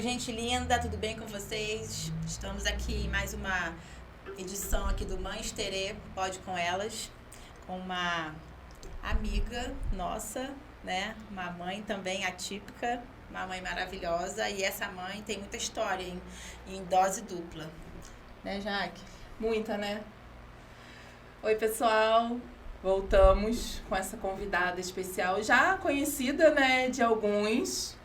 gente linda, tudo bem com vocês? Estamos aqui em mais uma edição aqui do Mães Terê, Pode Com Elas, com uma amiga nossa, né? Uma mãe também atípica, uma mãe maravilhosa, e essa mãe tem muita história em dose dupla. Né, Jaque? Muita, né? Oi, pessoal! Voltamos com essa convidada especial, já conhecida, né, de alguns.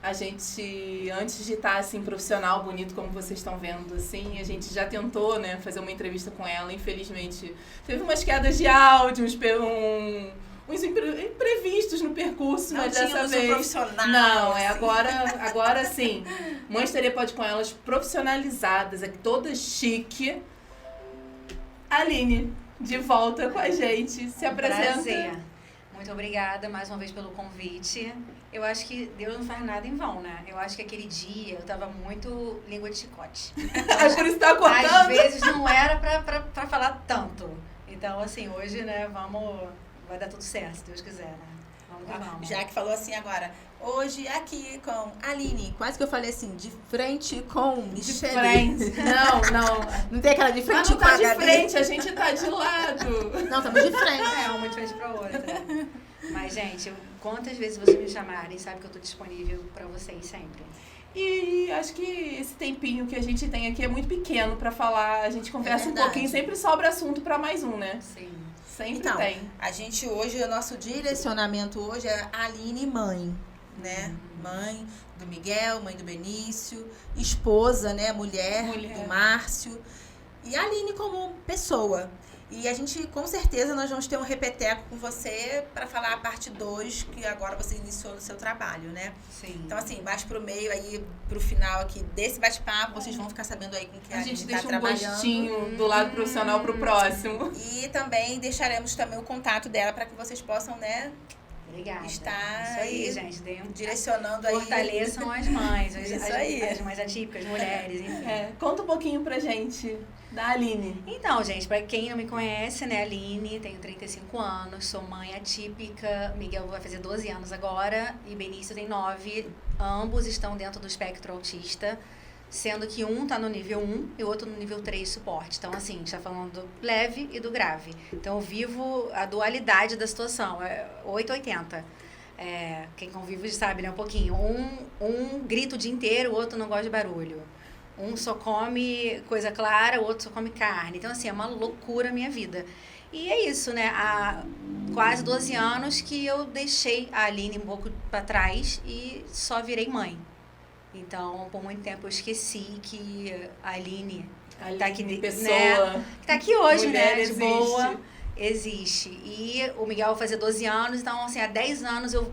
A gente, antes de estar, assim, profissional, bonito, como vocês estão vendo, assim, a gente já tentou, né, fazer uma entrevista com ela. Infelizmente, teve umas quedas de áudio, uns imprevistos no percurso, mas dessa vez... profissional. Não, agora sim. Mães Terê Pode Com Elas profissionalizadas, toda chique. Aline, de volta com a gente. Se apresenta. Prazer. Muito obrigada mais uma vez pelo convite. Eu acho que Deus não faz nada em vão, né? Eu acho que aquele dia eu tava muito língua de chicote. Acho que você tá cortando. Às vezes não era pra falar tanto. Então, assim, hoje, né, vai dar tudo certo, se Deus quiser, né? Vamos que vamos. Já que falou assim agora, hoje aqui com a Aline, quase que eu falei assim, de frente com Michele. De frente. Não. Não tem aquela de frente Não com a tá de Gabi? frente, a gente tá de lado. Não, estamos de frente. Uma de frente pra outra. Mas, gente, quantas vezes vocês me chamarem, sabe que eu tô disponível pra vocês sempre. E acho que esse tempinho que a gente tem aqui é muito pequeno pra falar. A gente conversa um verdade. pouquinho, sempre sobra assunto pra mais um, né? Sim. Sempre Então, tem. a gente hoje, o nosso direcionamento hoje é Aline mãe, né? Mãe do Miguel, mãe do Benício, esposa, né? Mulher. Do Márcio. E a Aline como pessoa. E a gente, com certeza, nós vamos ter um repeteco com você para falar a parte 2, que agora você iniciou no seu trabalho, né? Sim. Então, assim, mais pro meio aí, pro final aqui desse bate-papo, vocês vão ficar sabendo aí com que a gente deixa tá um trabalhando. gostinho do lado profissional pro próximo. E também deixaremos também o contato dela para que vocês possam, né, Obrigada. estar Isso aí, aí, gente. direcionando aí. Fortaleçam as mães, Isso aí. as mães atípicas, mulheres, enfim. Conta um pouquinho pra gente da Aline. Então, gente, pra quem não me conhece, né, Aline, tenho 35 anos, sou mãe atípica, Miguel vai fazer 12 anos agora e Benício tem 9, ambos estão dentro do espectro autista, sendo que um tá no nível 1 e o outro no nível 3 suporte. Então, assim, a gente tá falando do leve e do grave. Então, eu vivo a dualidade da situação, é 880. Quem convive sabe, né, um pouquinho. Um grita o dia inteiro, o outro não gosta de barulho. Um só come coisa clara, o outro só come carne. Então, assim, é uma loucura a minha vida. E é isso, né? Há quase 12 anos que eu deixei a Aline um pouco para trás e só virei mãe. Então, por muito tempo eu esqueci que a Aline tá aqui, pessoa, né? Tá aqui hoje, mulher, né? De existe. boa. Existe. E o Miguel vai fazer 12 anos, então, assim, há 10 anos eu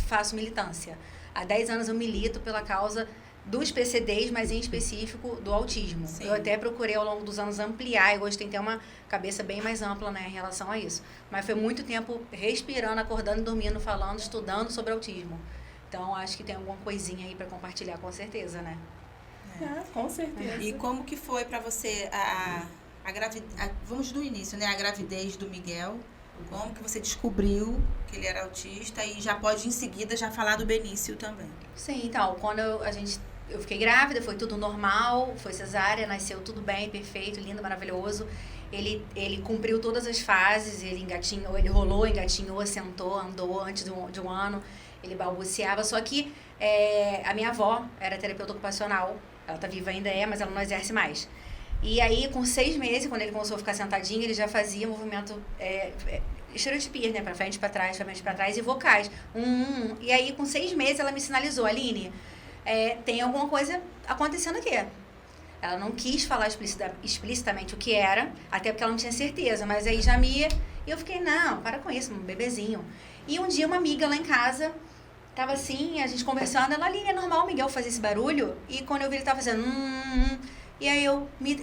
faço militância. Há 10 anos eu milito pela causa dos PCDs, mas em específico do autismo. Sim. Eu até procurei ao longo dos anos ampliar, e hoje tem que ter uma cabeça bem mais ampla, né, em relação a isso. Mas foi muito tempo respirando, acordando, dormindo, falando, estudando sobre autismo. Então, acho que tem alguma coisinha aí para compartilhar, com certeza, né? Com certeza. E como que foi para você a gravidez, vamos do início, né? A gravidez do Miguel. Como que você descobriu que ele era autista e já pode em seguida já falar do Benício também? Sim, então, quando eu fiquei grávida, foi tudo normal, foi cesárea, nasceu tudo bem, perfeito, lindo, maravilhoso. Ele cumpriu todas as fases, ele engatinhou, ele rolou, engatinhou, sentou, andou antes de um ano, ele balbuciava, só que a minha avó era terapeuta ocupacional, ela tá viva ainda, mas ela não exerce mais. E aí, com 6 meses, quando ele começou a ficar sentadinho, ele já fazia movimento, estereotipias, né? Pra frente, pra trás e vocais. E aí, com 6 meses, ela me sinalizou, Aline, tem alguma coisa acontecendo aqui. Ela não quis falar explicitamente o que era, até porque ela não tinha certeza, mas aí E eu fiquei, não, para com isso, um bebezinho. E um dia, uma amiga lá em casa, tava assim, a gente conversando, ela, Aline, é normal o Miguel fazer esse barulho? E quando eu vi, ele tava fazendo E aí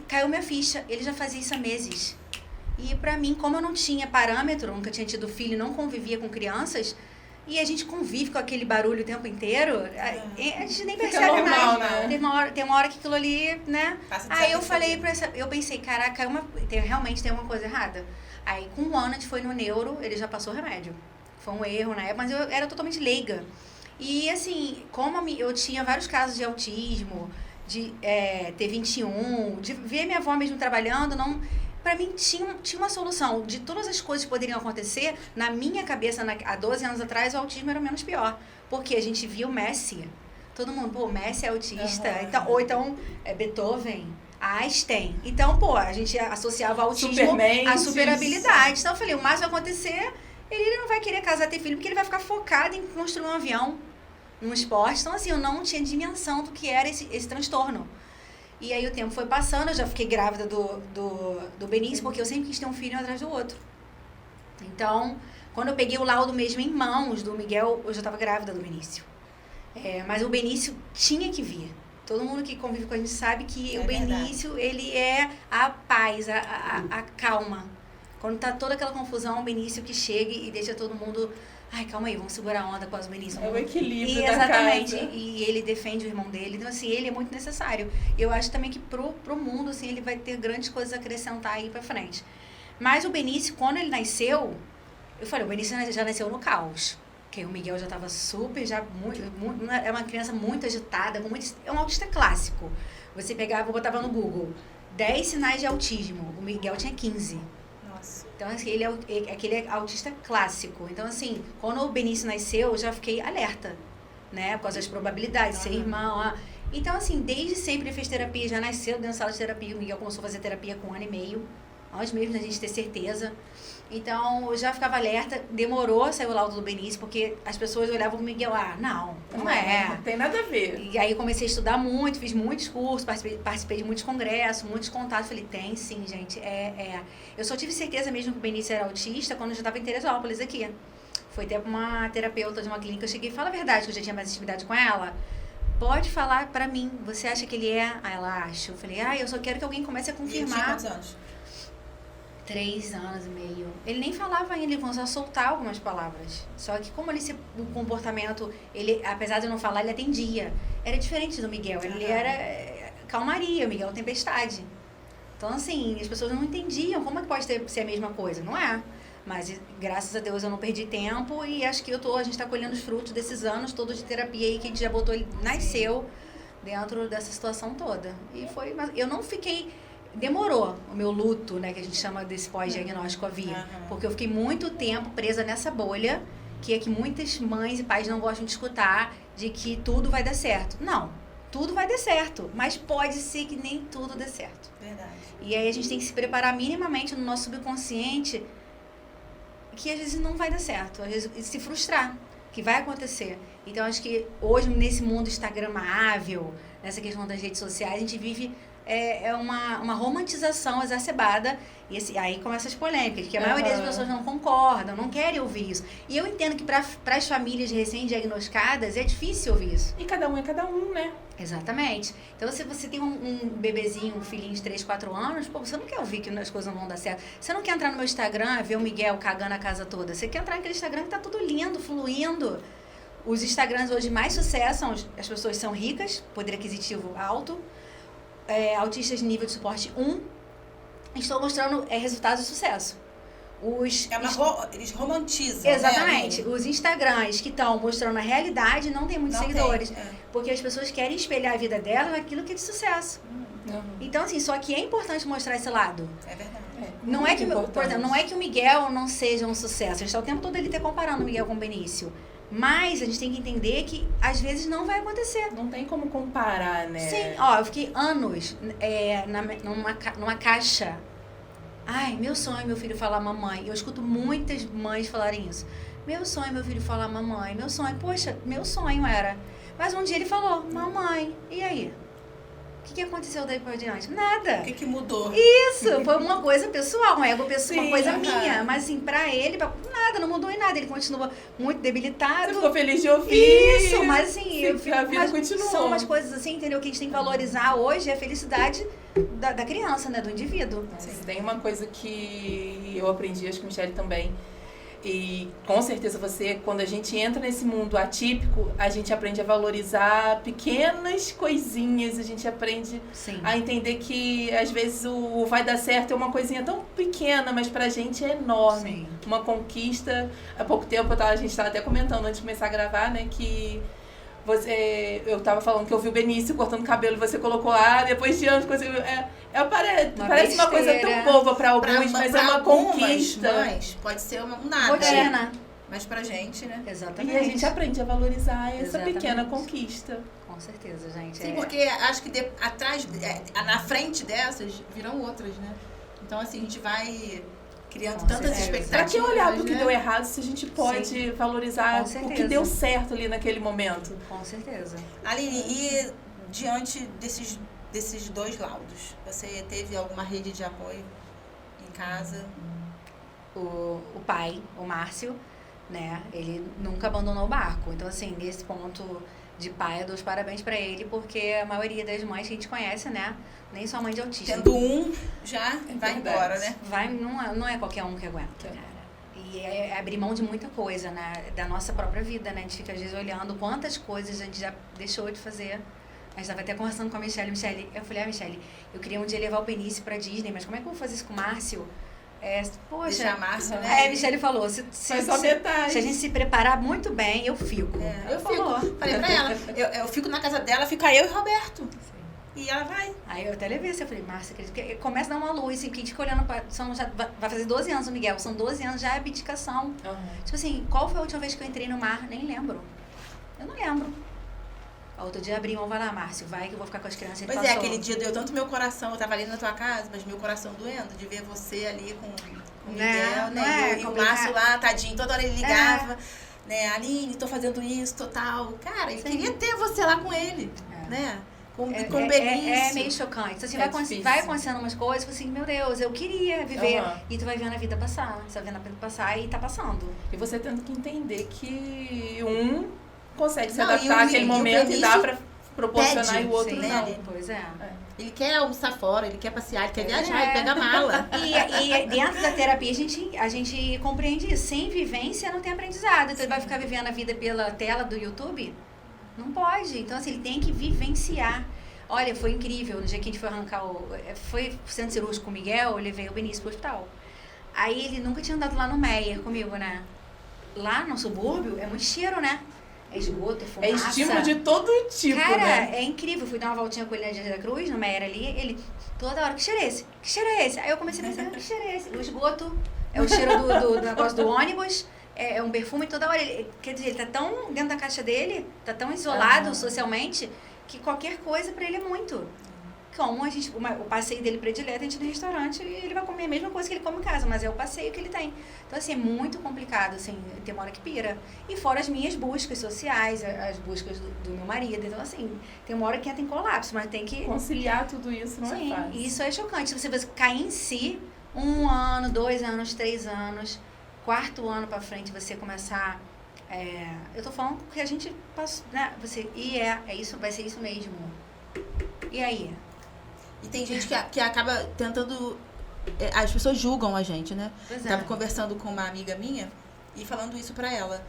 caiu minha ficha, ele já fazia isso há meses. E pra mim, como eu não tinha parâmetro, nunca tinha tido filho, não convivia com crianças, e a gente convive com aquele barulho o tempo inteiro, a gente nem percebe normal, mais. né? Tem uma hora que aquilo ali, né? Aí eu falei eu pensei, caraca, realmente tem uma coisa errada. Aí com 1 ano a gente foi no neuro, ele já passou o remédio. Foi um erro na época, mas eu era totalmente leiga. E, assim, como eu tinha vários casos de autismo, de ter 21, de ver minha avó mesmo trabalhando, pra mim tinha uma solução. De todas as coisas que poderiam acontecer, na minha cabeça, há 12 anos atrás, o autismo era o menos pior. Porque a gente via o Messi. Todo mundo, pô, Messi é autista. Então, ou então, Beethoven, Einstein. Então, pô, a gente associava autismo à superabilidade. Então, eu falei, o mais vai acontecer, ele não vai querer casar, ter filho, porque ele vai ficar focado em construir um avião, um esporte. Então, assim, eu não tinha dimensão do que era esse transtorno. E aí o tempo foi passando, eu já fiquei grávida do Benício, porque eu sempre quis ter um filho um atrás do outro. Então, quando eu peguei o laudo mesmo em mãos do Miguel, eu já estava grávida do Benício. Mas o Benício tinha que vir. Todo mundo que convive com a gente sabe que o Benício, ele é a paz, a calma. Quando tá toda aquela confusão, o Benício que chega e deixa todo mundo... Ai, calma aí, vamos segurar a onda com as Benício. É o equilíbrio da exatamente, casa. E ele defende o irmão dele. Então, assim, ele é muito necessário. Eu acho também que pro mundo, assim, ele vai ter grandes coisas a acrescentar aí pra frente. Mas o Benício, quando ele nasceu, eu falei, o Benício já nasceu no caos. Porque o Miguel já estava super, é uma criança muito agitada, é um autista clássico. Você pegava, botava no Google, 10 sinais de autismo. O Miguel tinha 15. Nossa. Então, assim, ele é aquele autista clássico. Então, assim, quando o Benício nasceu, eu já fiquei alerta, né? Por causa das probabilidades, ser irmão. Então, assim, desde sempre ele fez terapia, já nasceu dentro da sala de terapia. O Miguel começou a fazer terapia com 1 ano e meio, antes mesmo da gente ter certeza. Então, eu já ficava alerta, demorou a sair o laudo do Benício, porque as pessoas olhavam pro Miguel, não é. Não tem nada a ver. E aí comecei a estudar muito, fiz muitos cursos, participei de muitos congressos, muitos contatos. Falei, tem sim, gente, Eu só tive certeza mesmo que o Benício era autista quando eu já estava em Teresópolis aqui. Foi até uma terapeuta de uma clínica, eu cheguei e fala a verdade, que eu já tinha mais intimidade com ela. Pode falar pra mim, você acha que ele é? Aí ela acha. Eu falei, eu só quero que alguém comece a confirmar. E tinha quantos anos? 3 anos e meio. Ele nem falava ainda, ele começou a soltar algumas palavras. Só que como o comportamento, ele, apesar de eu não falar, ele atendia. Era diferente do Miguel. Ele era calmaria, o Miguel é tempestade. Então, assim, as pessoas não entendiam como é que pode ser a mesma coisa. Não é. Mas, graças a Deus, eu não perdi tempo e acho que a gente está colhendo os frutos desses anos todos de terapia aí que a gente já botou, ele nasceu dentro dessa situação toda. E foi, eu não fiquei... Demorou o meu luto, né, que a gente chama desse pós-diagnóstico a vir. Porque eu fiquei muito tempo presa nessa bolha, que é que muitas mães e pais não gostam de escutar, de que tudo vai dar certo. Não, tudo vai dar certo, mas pode ser que nem tudo dê certo. Verdade. E aí a gente tem que se preparar minimamente no nosso subconsciente que às vezes não vai dar certo, às vezes se frustrar, que vai acontecer. Então acho que hoje nesse mundo instagramável, nessa questão das redes sociais, a gente vive uma romantização exacerbada e aí começam as polêmicas, que a maioria das pessoas não concordam, não querem ouvir isso. E eu entendo que para as famílias recém-diagnosticadas é difícil ouvir isso. E cada um é cada um, né? Exatamente. Então, se você tem um bebezinho, um filhinho de 3, 4 anos, você não quer ouvir que as coisas não vão dar certo. Você não quer entrar no meu Instagram, ver o Miguel cagando a casa toda. Você quer entrar naquele Instagram que tá tudo lindo, fluindo. Os Instagrams hoje mais sucesso, as pessoas são ricas, poder aquisitivo alto, autistas de nível de suporte 1, estão mostrando resultados de sucesso. Eles romantizam. Exatamente. Os Instagrams que estão mostrando a realidade não tem muitos seguidores. Tem, porque as pessoas querem espelhar a vida delas naquilo que é de sucesso. Então, assim, só que é importante mostrar esse lado. É verdade. Não é que, por exemplo, não é que o Miguel não seja um sucesso. A gente está o tempo todo ele comparando o Miguel com o Benício. Mas a gente tem que entender que às vezes não vai acontecer. Não tem como comparar, né? Sim, eu fiquei anos numa caixa. Ai, meu sonho é meu filho falar mamãe. Eu escuto muitas mães falarem isso. Meu sonho é meu filho falar mamãe. Meu sonho, poxa, meu sonho era. Mas um dia ele falou, mamãe. E aí? O que aconteceu daí por diante? Nada. O que mudou? Isso, foi uma coisa pessoal, um ego pessoal, uma coisa minha. Mas assim, pra ele, nada, não mudou em nada. Ele continua muito debilitado. Você ficou feliz de ouvir. Isso, mas assim, a vida continuou. São umas coisas assim, entendeu? Que a gente tem que valorizar hoje é a felicidade da criança, né? Do indivíduo. Tem uma coisa que eu aprendi, acho que o Michele também. E com certeza quando a gente entra nesse mundo atípico, a gente aprende a valorizar pequenas coisinhas, a gente aprende a entender que às vezes o vai dar certo é uma coisinha tão pequena, mas pra gente é enorme. Sim. Uma conquista. Há pouco tempo a gente estava até comentando antes de começar a gravar, né, que eu tava falando que eu vi o Benício cortando cabelo e você colocou lá, depois de anos, parece uma coisa tão boba pra alguns, mas é uma conquista. Mães, pode ser um nada. Rotina. Mas pra gente, né? Exatamente. E a gente aprende a valorizar essa Exatamente. pequena conquista. Com certeza, gente. Sim, porque acho que na frente dessas virão outras, né? Então, assim, a gente vai criando Com tantas certeza. expectativas. Pra que olhar pro que né? deu errado se a gente pode valorizar Com o que certeza. deu certo ali naquele momento? Com certeza. Aline, e diante desses dois laudos, você teve alguma rede de apoio em casa? O pai, o Márcio, né, ele nunca abandonou o barco. Então, assim, nesse ponto de pai, eu dou os parabéns pra ele, porque a maioria das mães que a gente conhece, né, nem só mãe de autista. Tendo já vai verdade. embora, né? Não é qualquer um que aguenta, cara. E é abrir mão de muita coisa, né, da nossa própria vida, né? A gente fica, às vezes, olhando quantas coisas a gente já deixou de fazer. A gente estava até conversando com a Michelle. Eu falei, Michelle, eu queria um dia levar o Benício pra Disney, mas como é que eu vou fazer isso com o Márcio? Poxa. Deixar Márcio, né? A Michelle falou, se a gente se preparar muito bem, eu fico. Eu fico. Falei pra ela, eu fico na casa dela, fica eu e Roberto. E ela vai. Aí eu até levei assim, eu falei, Márcia, que começa a dar uma luz, assim, porque a gente fica olhando pra. Vai fazer 12 anos o Miguel, são 12 anos, já é abdicação. Tipo assim, qual foi a última vez que eu entrei no mar? Nem lembro. Eu não lembro. Outro dia abri mão, vai lá, Márcio, vai que eu vou ficar com as crianças. Pois é, aquele dia doeu tanto meu coração, eu tava ali na tua casa, mas meu coração doendo, de ver você ali com o Miguel, né? E o Márcio lá, tadinho, toda hora ele ligava, né? Aline, tô fazendo isso, total. Cara, eu queria ter você lá com ele, né? Com o Benício. É meio chocante. Então, assim, vai acontecendo umas coisas, assim, meu Deus, eu queria viver. E tu vai vendo a vida passar. Você vai vendo a vida passar e tá passando. E você tendo que entender que consegue se adaptar àquele momento e dá pra proporcionar e o outro não. Pois é. Ele quer almoçar fora, ele quer passear, ele quer viajar, ele pega a mala. E dentro da terapia a gente compreende isso. Sem vivência não tem aprendizado. Então ele vai ficar vivendo a vida pela tela do YouTube? Não pode. Então, assim, ele tem que vivenciar. Olha, foi incrível. No dia que a gente foi arrancar foi centro cirúrgico com o Miguel, eu levei o Benício pro hospital. Aí ele nunca tinha andado lá no Meier comigo, né? Lá no subúrbio é muito cheiro, né? É esgoto, fumaça. É estímulo de todo tipo, cara, né? É incrível. Fui dar uma voltinha com ele na Jardim da Cruz, no Meier ali. Ele, toda hora, que cheiro é esse? Que cheiro é esse? Aí eu comecei a pensar, que cheiro é esse? O esgoto, é o cheiro do negócio do ônibus, é um perfume toda hora. Quer dizer, ele tá tão dentro da caixa dele, tá tão isolado socialmente, que qualquer coisa pra ele é muito. Como o passeio dele predileto, a gente no restaurante, e ele vai comer a mesma coisa que ele come em casa, mas é o passeio que ele tem. Então, assim, é muito complicado, assim, tem uma hora que pira. E fora as minhas buscas sociais, as buscas do meu marido. Então, assim, tem uma hora que entra em colapso, mas tem que... Conciliar tudo isso não é fácil. E isso é chocante. Você cair em si, 1 ano, 2 anos, 3 anos, 4º ano pra frente, você começar... eu tô falando porque a gente passa, né? Isso, vai ser isso mesmo. E aí? E tem gente que acaba tentando... As pessoas julgam a gente, né? Tava conversando com uma amiga minha e falando isso pra ela.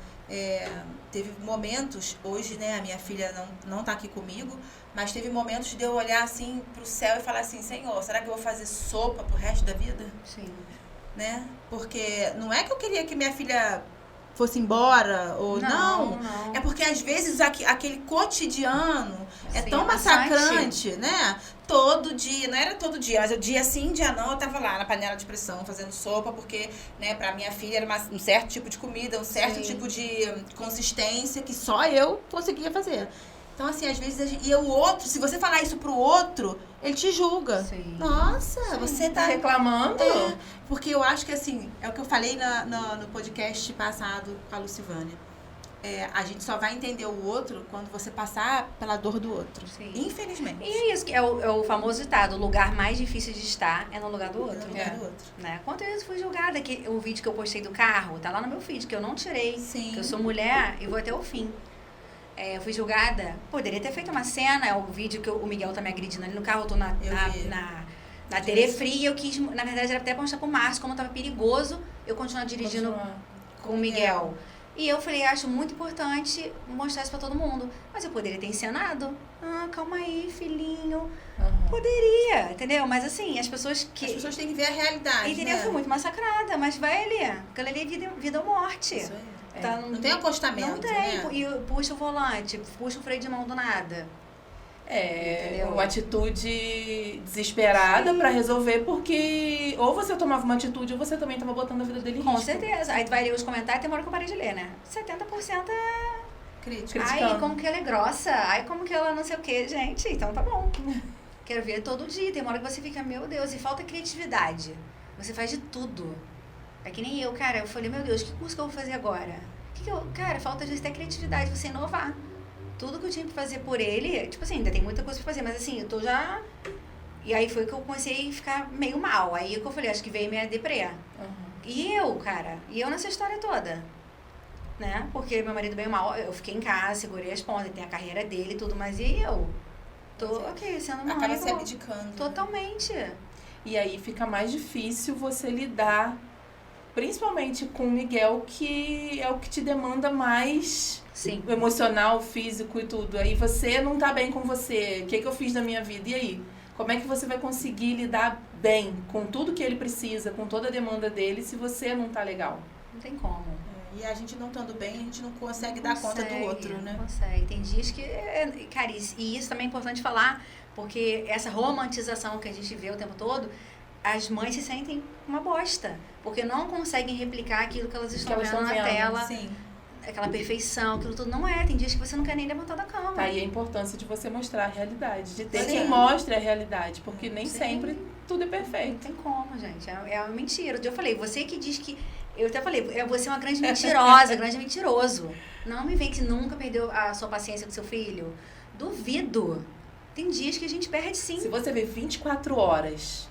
Teve momentos, hoje, né, a minha filha não tá aqui comigo, mas teve momentos de eu olhar assim pro céu e falar assim, Senhor, será que eu vou fazer sopa pro resto da vida? Sim. Né? Porque não é que eu queria que minha filha fosse embora, ou não. É porque às vezes aquele cotidiano é tão massacrante, né? Todo dia, não era todo dia, mas o dia sim, dia não, eu tava lá na panela de pressão fazendo sopa, porque, né, pra minha filha era um certo tipo de comida, um certo tipo de consistência que só eu conseguia fazer. Então, assim, às vezes, e o outro, se você falar isso pro outro, ele te julga. Sim. Nossa, você tá reclamando? Porque eu acho que, assim, é o que eu falei no podcast passado com a Lucivânia. A gente só vai entender o outro quando você passar pela dor do outro. Sim. Infelizmente. E é isso, que é o famoso ditado, o lugar mais difícil de estar é no lugar do outro. No lugar do outro. Né? Quantas vezes fui julgada? O vídeo que eu postei do carro, tá lá no meu feed, que eu não tirei. Sim. Que eu sou mulher e vou até o fim. Eu fui julgada, poderia ter feito uma cena, o vídeo que o Miguel tá me agredindo ali no carro, eu tô na Terefri, eu quis, na verdade, era até pra mostrar pro Márcio como tava perigoso eu continuar dirigindo com o Miguel. E eu falei, acho muito importante mostrar isso pra todo mundo. Mas eu poderia ter encenado. Calma aí, filhinho. Poderia, entendeu? Mas assim, as pessoas têm que ver a realidade, entendeu? né? Fui muito massacrada, mas vai ali. Aquela ali é vida ou morte. Isso aí. Tá, não tem acostamento, não tem. né? E puxa o volante, puxa o freio de mão do nada. Uma atitude desesperada pra resolver, porque ou você tomava uma atitude ou você também tava botando a vida dele em risco. Com certeza. Aí tu vai ler os comentários, tem uma hora que eu parei de ler, né? 70% é... Crítica. Ai, como que ela é grossa. Ai, como que ela não sei o quê. Gente, então tá bom. Quero ver todo dia. Tem uma hora que você fica, meu Deus, e falta criatividade. Você faz de tudo. É que nem eu, cara. Eu falei, meu Deus, que curso que eu vou fazer agora? Cara, falta às vezes até criatividade, você inovar. Tudo que eu tinha que fazer por ele, tipo assim, ainda tem muita coisa pra fazer, mas assim, eu tô já... E aí foi que eu comecei a ficar meio mal. Aí que eu falei, acho que veio minha deprê. E eu, cara, nessa história toda, né? Porque meu marido veio mal, eu fiquei em casa, segurei as pontas, tem a carreira dele e tudo, mas e eu? Tô aqui, sendo mãe. Acaba se abdicando. Totalmente. E aí fica mais difícil você lidar, principalmente com o Miguel, que é o que te demanda mais... Sim. O emocional, físico e tudo. Aí você não tá bem com você. O que eu fiz na minha vida? E aí? Como é que você vai conseguir lidar bem com tudo que ele precisa, com toda a demanda dele, se você não tá legal? Não tem como. E a gente não estando bem, a gente não consegue dar conta do outro, né? Não consegue. Tem dias que... Cara, e isso também é importante falar, porque essa romantização que a gente vê o tempo todo, as mães se sentem uma bosta. Porque não conseguem replicar aquilo que elas estão vendo na tela. Sim. Aquela perfeição, aquilo tudo não é. Tem dias que você não quer nem levantar da cama. Tá aí a importância de você mostrar a realidade, de ter Sim. quem mostre a realidade, porque nem Sim. sempre tudo é Não perfeito. tem como, gente. É uma mentira. Eu falei, você que diz que... Eu até falei, você é uma grande mentirosa, grande mentiroso. Não me vem que nunca perdeu a sua paciência com seu filho. Duvido. Tem dias que a gente perde sim. Se você vê 24 horas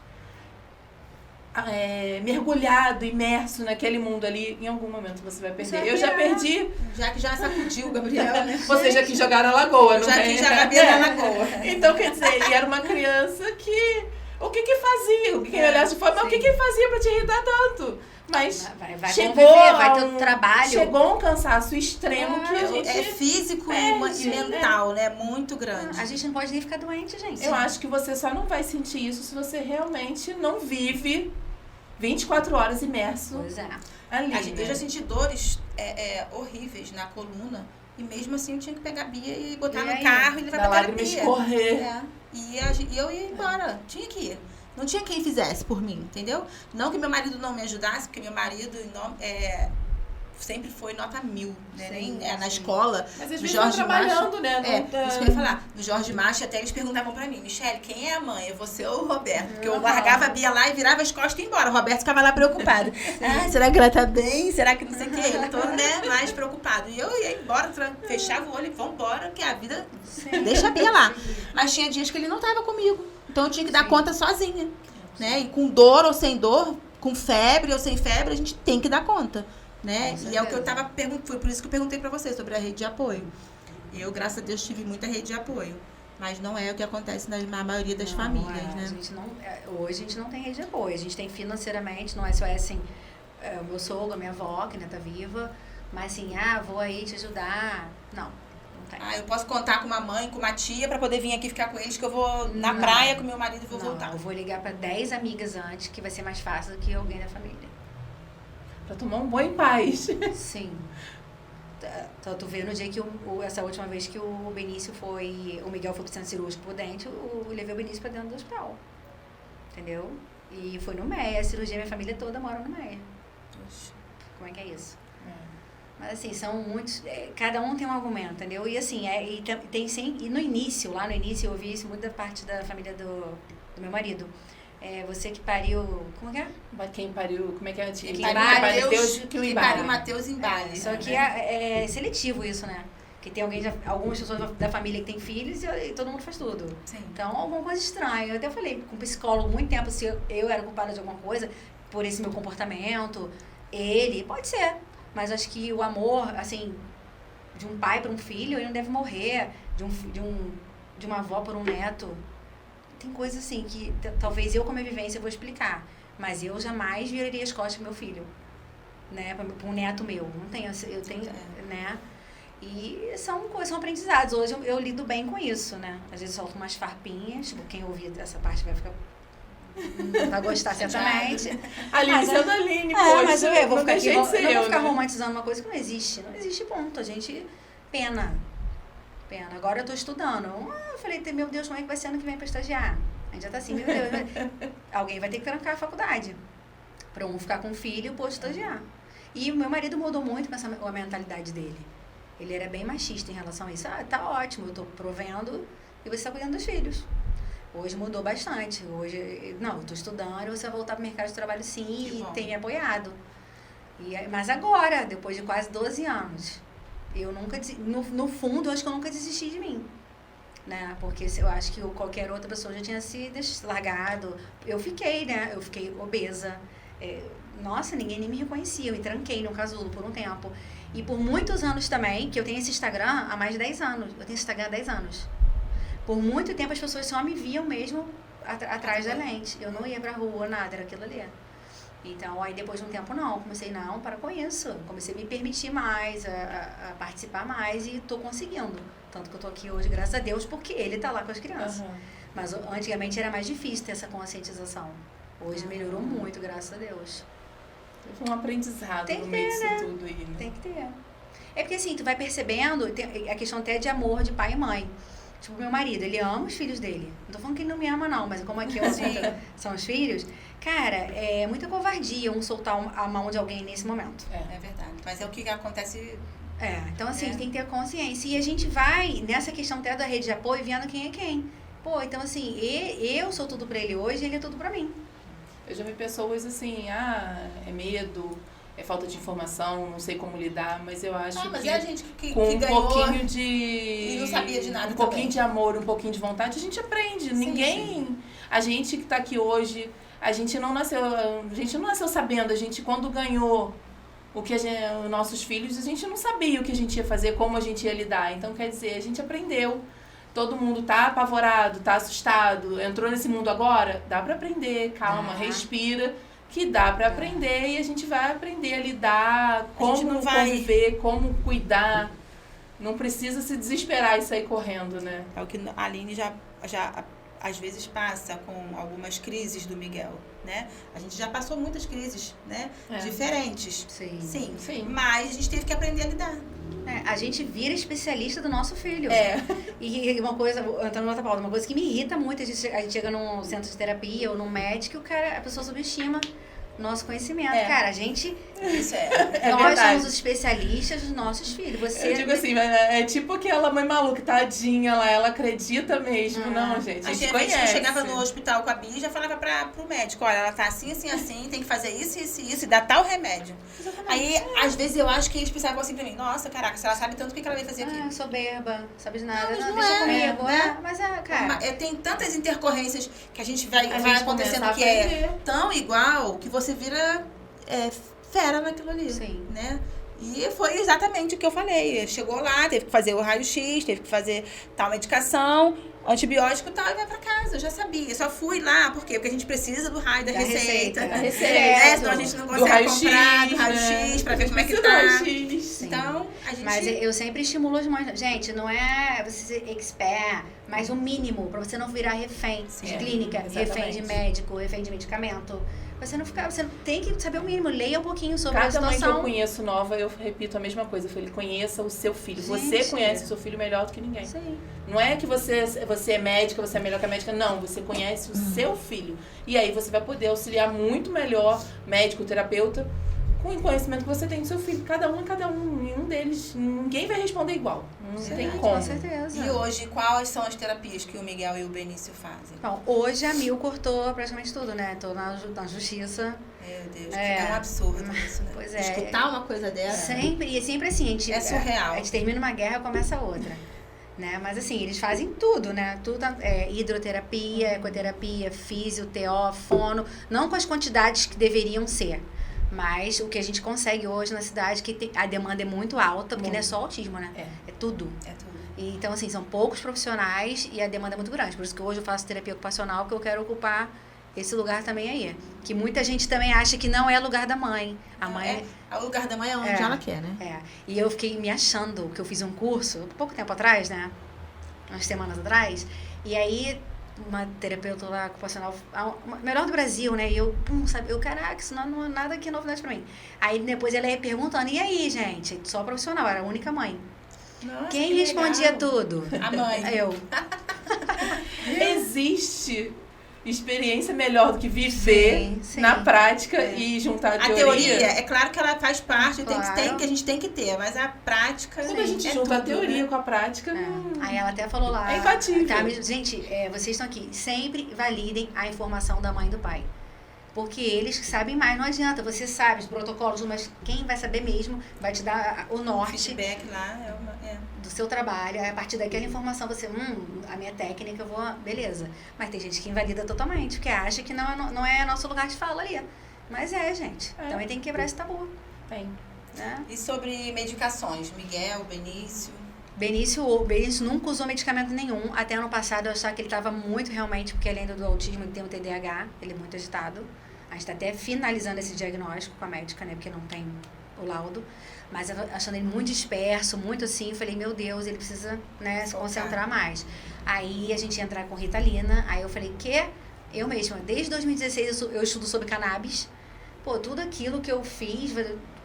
mergulhado, imerso naquele mundo ali, em algum momento você vai perder. Eu já perdi. Já que já sacudiu o Gabriel, né? Vocês já que jogaram a lagoa, não Já tem? que já cabia na lagoa. Então, quer dizer, ele era uma criança que... O que fazia? O que olhasse de fora, mas o que fazia pra te irritar tanto? Mas vai chegou conviver, vai ter o trabalho. Chegou a um cansaço extremo que a gente... É físico e mental, né? Muito grande. A gente não pode nem ficar doente, gente. Eu acho que você só não vai sentir isso se você realmente não vive 24 horas imerso ali. Eu já senti dores horríveis na coluna. E mesmo assim eu tinha que pegar a Bia e botar no carro e levar pra lágrima terapia. Escorrer. E eu ia embora. Tinha que ir. Não tinha quem fizesse por mim, entendeu? Não que meu marido não me ajudasse, porque meu marido sempre foi nota 1000, né? Sim, na escola. Mas às no vezes Jorge tá trabalhando, Macho, né? Isso que eu ia falar. No Jorge Macho, até eles perguntavam pra mim, Michele, quem é a mãe? É você ou o Roberto? Porque eu largava a Bia lá e virava as costas e ia embora. O Roberto ficava lá preocupado. Será que ela tá bem? Será que não sei o quê? Ele tô, mais preocupado. E eu ia embora, fechava o olho e vambora, que a vida deixa a Bia lá. Mas tinha dias que ele não tava comigo. Então eu tinha que dar conta sozinha. Né? E com dor ou sem dor, com febre ou sem febre, a gente tem que dar conta. Né? E é o que eu tava perguntando, foi por isso que eu perguntei pra você sobre a rede de apoio. Eu, graças a Deus, tive muita rede de apoio. Mas não é o que acontece na maioria das famílias, né? Hoje a gente não tem rede de apoio. A gente tem financeiramente, no SOS, assim, o meu sogro, a minha avó, que ainda tá viva. Mas assim, vou aí te ajudar. Não tem. Eu posso contar com uma mãe, com uma tia, pra poder vir aqui ficar com eles, que eu vou na praia com meu marido e vou voltar. Eu vou ligar pra 10 amigas antes, que vai ser mais fácil do que alguém da família. Pra tomar um banho em paz. Sim. Tu vê no dia que essa última vez que o Benício o Miguel foi pro centro cirúrgico por dente, eu levei o Benício pra dentro do hospital. Entendeu? E foi no MEA, a cirurgia, minha família toda mora no MEA. Como é que é isso? Mas assim, são muitos, cada um tem um argumento, entendeu? E assim, e no início, lá no início, eu ouvi isso muito da parte da família do meu marido. Você que pariu, como é? Quem pariu, como é que é? Quem pariu Mateus Embale. Só que é seletivo isso, né? Que tem algumas pessoas da família que tem filhos e todo mundo faz tudo. Sim. Então, alguma coisa estranha. Eu até falei com um psicólogo muito tempo se eu era culpada de alguma coisa por esse meu comportamento. Pode ser. Mas acho que o amor, assim, de um pai para um filho, ele não deve morrer. De uma avó para um neto. Tem coisas assim que talvez eu, com a minha vivência, eu vou explicar. Mas eu jamais viraria as costas pro meu filho. né? Para um neto meu. Não tenho, eu tenho, né? E são aprendizados. Hoje eu lido bem com isso, né? Às vezes solto umas farpinhas, tipo, quem ouvir essa parte vai ficar... vai gostar certamente. Aline, sendo Aline, mas eu vou não ficar deixei de ser não vou eu, ficar né? romantizando uma coisa que não existe. Não existe ponto. A gente... Pena. Agora eu tô estudando. Eu falei, meu Deus, como é que vai ser ano que vem pra estagiar? A gente já tá assim, meu Deus. Alguém vai ter que trancar a faculdade. Pra um ficar com o filho e o outro estagiar. E o meu marido mudou muito com a mentalidade dele. Ele era bem machista em relação a isso. Tá ótimo, eu tô provendo e você tá cuidando dos filhos. Hoje mudou bastante. Hoje, não, eu tô estudando, você vai voltar pro mercado de trabalho sim e tem me apoiado. Mas agora, depois de quase 12 anos, eu nunca, no fundo, eu acho que eu nunca desisti de mim. Né? Porque eu acho que qualquer outra pessoa já tinha se largado. Eu fiquei, né? Eu fiquei obesa. Nossa, ninguém nem me reconhecia. Eu me tranquei no casulo por um tempo. E por muitos anos também, que eu tenho esse Instagram há mais de 10 anos. Eu tenho esse Instagram há 10 anos. Por muito tempo as pessoas só me viam mesmo atrás da lente. Eu não ia pra rua, nada, era aquilo ali. Então, aí depois de um tempo, comecei, para com isso. Comecei a me permitir mais, a participar mais e tô conseguindo. Tanto que eu tô aqui hoje, graças a Deus, porque ele tá lá com as crianças. Mas antigamente era mais difícil ter essa conscientização. Hoje melhorou muito, graças a Deus. Teve um aprendizado no meio disso tudo aí, né? Tem que ter. É porque assim, tu vai percebendo, tem a questão até de amor de pai e mãe. Tipo, meu marido, ele ama os filhos dele. Não tô falando que ele não me ama, não, mas como aqui são os filhos, cara, é muita covardia um soltar a mão de alguém nesse momento. É verdade. Mas é o que acontece. Então assim, tem que ter consciência. E a gente vai, nessa questão até da rede de apoio, vendo quem é quem. Pô, então assim, eu sou tudo pra ele hoje, ele é tudo pra mim. Eu já vi pessoas assim, é medo, é falta de informação, não sei como lidar, mas eu acho mas que é a gente que com um ganhou pouquinho de... e não sabia de nada um pouquinho também. de amor, um pouquinho de vontade, a gente aprende. Sim, Ninguém... A gente que tá aqui hoje, a gente não nasceu sabendo. A gente, quando ganhou os nossos filhos, a gente não sabia o que a gente ia fazer, como a gente ia lidar. Então, quer dizer, a gente aprendeu. Todo mundo tá apavorado, tá assustado, entrou nesse mundo agora? Dá pra aprender, calma, respira, que dá pra aprender e a gente vai aprender a lidar, como conviver, como cuidar. Não precisa se desesperar e sair correndo, né? É o que a Aline já às vezes passa com algumas crises do Miguel, né? A gente já passou muitas crises, né? Diferentes. Sim. Mas a gente teve que aprender a lidar. A gente vira especialista do nosso filho. E uma coisa, entrando na outra pauta, uma coisa que me irrita muito, a gente chega num centro de terapia ou num médico e a pessoa subestima o nosso conhecimento. Cara, a gente... Isso nós somos os especialistas dos nossos filhos. Eu digo assim, é tipo aquela mãe maluca, tadinha lá, ela acredita mesmo. Não, gente, a gente conhece. Eu chegava no hospital com a Bia e já falava pro médico, olha, ela tá assim, tem que fazer isso, e dá tal remédio. Exatamente. Aí, às vezes, eu acho que eles pensavam assim pra mim, nossa, caraca, se ela sabe tanto, o que ela vai fazer aqui? Soberba, sabe de nada. Não deixa comigo, né? Mas cara... Tem tantas intercorrências que a gente vai acontecendo que é tão igual que você vira fera naquilo ali. Sim. Né? E foi exatamente o que eu falei. Chegou lá, teve que fazer o raio-x, teve que fazer tal medicação, antibiótico e tal, e vai pra casa. Eu já sabia. Só fui lá, por quê? Porque a gente precisa do raio da receita. Então a gente não consegue comprar do raio-x pra ver como é que tá. Então, a gente... Mas eu sempre estimulo as mães. Gente, não é você ser expert, mas o mínimo, pra você não virar refém de clínica, refém de médico, refém de medicamento. Você tem que saber o mínimo, leia um pouquinho sobre a situação. Cada mãe que eu conheço nova, eu repito a mesma coisa. Eu falei, conheça o seu filho. Você conhece o seu filho melhor do que ninguém. Sim. Não é que você é médica, você é melhor que a médica. Não, você conhece o seu filho. E aí você vai poder auxiliar muito melhor médico, terapeuta, com o conhecimento que você tem do seu filho. Cada um. Nenhum deles, ninguém vai responder igual. Não tem como. Com certeza. E hoje, quais são as terapias que o Miguel e o Benício fazem? Bom, hoje a Mil cortou praticamente tudo, né? Tô na justiça. Meu Deus, é um absurdo isso, né? Pois é. Escutar uma coisa dessa. E é sempre assim, é surreal. A gente termina uma guerra e começa outra. Né? Mas assim, eles fazem tudo, né? Tudo hidroterapia, ecoterapia, físio, TO, fono. Não com as quantidades que deveriam ser. Mas o que a gente consegue hoje na cidade, que a demanda é muito alta, porque não é só autismo, né? É tudo. E, então, assim, são poucos profissionais e a demanda é muito grande. Por isso que hoje eu faço terapia ocupacional, que eu quero ocupar esse lugar também aí. Que muita gente também acha que não é lugar da mãe. A mãe... O lugar da mãe é onde ela quer, né? E eu fiquei me achando, que eu fiz um curso, pouco tempo atrás, né? Umas semanas atrás. E aí, uma terapeuta lá, ocupacional, melhor do Brasil, né? E eu, caraca, isso não é nada que é novidade pra mim. Aí depois ela ia perguntando, e aí, gente? Só profissional, era a única mãe. Nossa, quem respondia tudo? A mãe. Eu. Existe experiência melhor do que viver na prática e juntar a teoria? É claro que ela faz parte, Claro. que a gente tem que ter, mas a prática, Quando a gente junta tudo, a teoria né? com a prática, Aí ela até falou lá... É imbatível. Tá, gente, vocês estão aqui, sempre validem a informação da mãe e do pai. Porque eles que sabem mais, não adianta, você sabe os protocolos, mas quem vai saber mesmo vai te dar o norte feedback lá do seu trabalho. Aí, a partir daquela informação você, a minha técnica, eu vou, beleza. Mas tem gente que invalida totalmente, porque acha que não é nosso lugar de fala ali. Mas gente. Também tem que quebrar esse tabu. Tem. Né? E sobre medicações? Miguel, Benício? Benício nunca usou medicamento nenhum. Até ano passado eu achava que ele estava muito realmente, porque além do autismo ele tem o TDAH, ele é muito agitado. A gente está até finalizando esse diagnóstico com a médica, né? Porque não tem o laudo. Mas eu achando ele muito disperso, muito assim, falei, meu Deus, ele precisa, né, se concentrar mais. Aí a gente ia entrar com Ritalina, aí eu falei, eu mesma, desde 2016 eu estudo sobre cannabis. Pô, tudo aquilo que eu fiz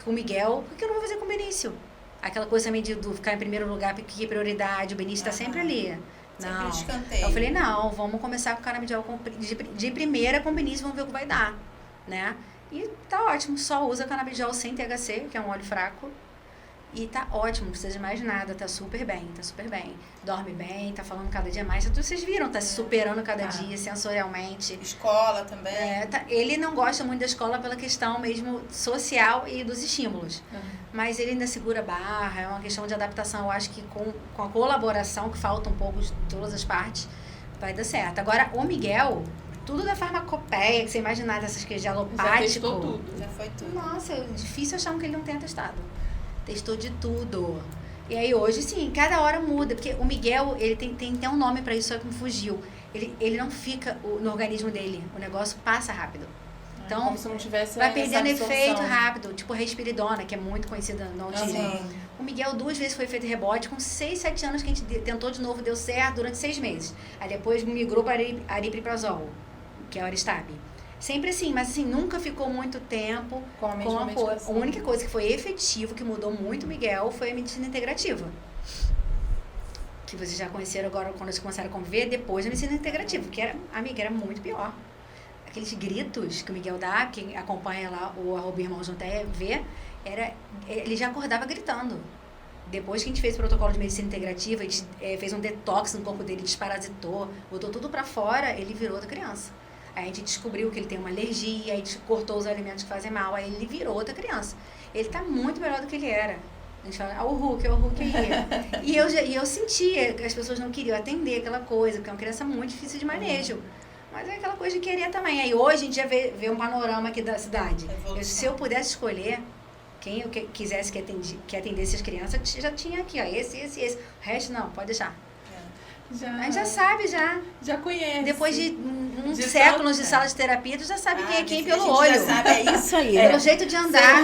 com o Miguel, por que eu não vou fazer com o Benício? Aquela coisa também de ficar em primeiro lugar, porque é prioridade, o Benício tá sempre ali. Não. Sempre Eu falei, não, vamos começar com o canabidiol de primeira com o Benício, vamos ver o que vai dar, né? E tá ótimo, só usa canabidiol sem THC, que é um óleo fraco. E tá ótimo, não precisa de mais nada, tá super bem. Dorme bem, tá falando cada dia mais. Vocês viram, tá se superando cada dia, sensorialmente. Escola também. Ele não gosta muito da escola pela questão mesmo social e dos estímulos. Mas ele ainda segura a barra, é uma questão de adaptação. Eu acho que com a colaboração, que falta um pouco de todas as partes, vai dar certo. Agora, o Miguel... Tudo da farmacopeia, que você imaginar, dessas que de alopático. Já testou tudo. Já foi tudo. Nossa, é difícil achar um que ele não tenha testado. Testou de tudo. E aí hoje, sim, cada hora muda. Porque o Miguel, ele tem um nome pra isso, só que me fugiu. Ele não fica no organismo dele. O negócio passa rápido. Então, como se não tivesse vai perdendo essa absorção. efeito rápido. Tipo a Respiridona, que é muito conhecida no autismo. O Miguel 2 vezes foi feito rebote. Com 6, 7 anos que a gente tentou de novo, deu certo durante 6 meses. Aí depois migrou para aripiprazol, que é o Aristab. Sempre assim, mas assim, nunca ficou muito tempo com a mesma medicação. A única coisa que foi efetivo, que mudou muito o Miguel, foi a medicina integrativa. Que vocês já conheceram agora, quando vocês começaram a conviver, depois da medicina integrativa, que a Miguel era muito pior. Aqueles gritos que o Miguel dá, quem acompanha lá o @irmãos Junté vê, ele já acordava gritando. Depois que a gente fez o protocolo de medicina integrativa, a gente fez um detox no corpo dele, desparasitou, botou tudo pra fora, ele virou outra criança. Aí a gente descobriu que ele tem uma alergia, aí a gente cortou os alimentos que fazem mal, aí ele virou outra criança. Ele tá muito melhor do que ele era. A gente fala, o Hulk aí. E eu sentia que as pessoas não queriam atender aquela coisa, porque é uma criança muito difícil de manejo. Mas é aquela coisa de querer também. Aí hoje a gente já vê um panorama aqui da cidade. Se eu pudesse escolher quem eu quisesse que atendesse as crianças, já tinha aqui, ó, esse. O resto não, pode deixar. A gente já sabe, já conhece. Depois de séculos de sala de terapia, tu já sabe quem é quem pelo olho. Já sabe, é isso aí. Pelo jeito de andar.